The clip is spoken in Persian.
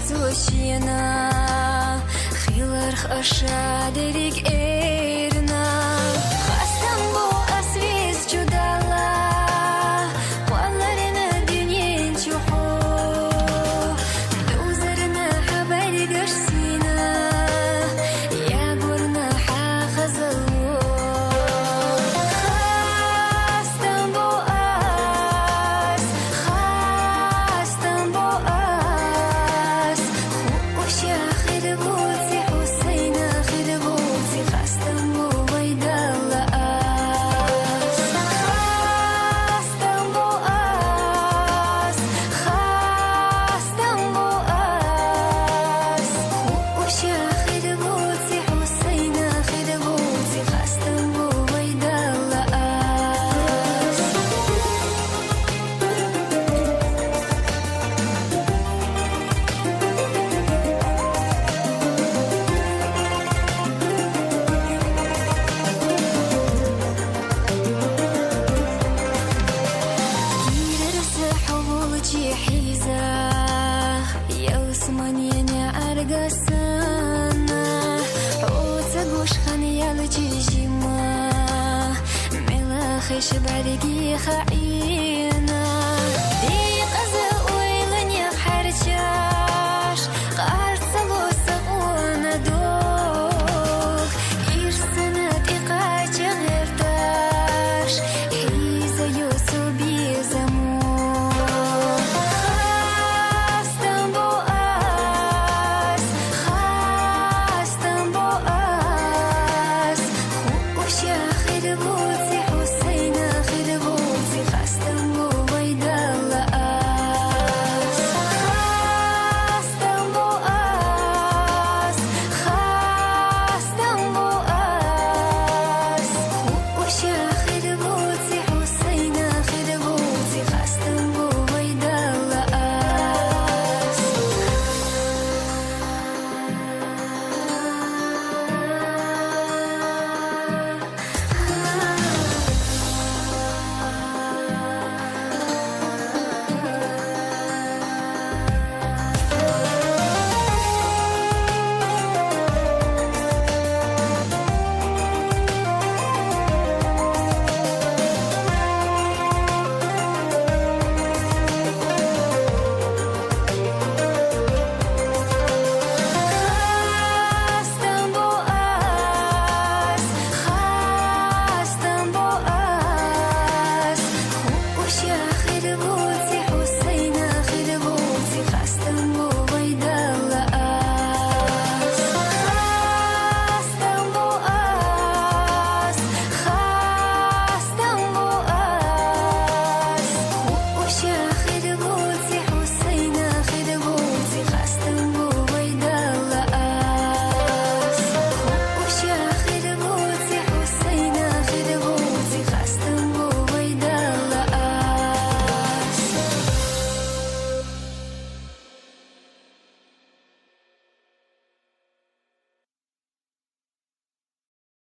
سوشينا خيلر خشا دريك إيرنا خاستم بو أسويس جدالا والرنا دنيين شوحو دوزرنا حبالي قرسينا يا قرنا حاخزلو خاستم بو أس خاستم بو أس خوشا خربوتي حسينا خربوتي خاستم بو ويدالا أس خاستم بو أس خاستم بو أس خوشا خربوتي حسينا خربوتي خاستم بو ويدالا أس كيرس حولجي حيزة يا عثمانية أرقصنا حوتقوش خنيالجي جيما ملاخش برقي خعينا دي قزر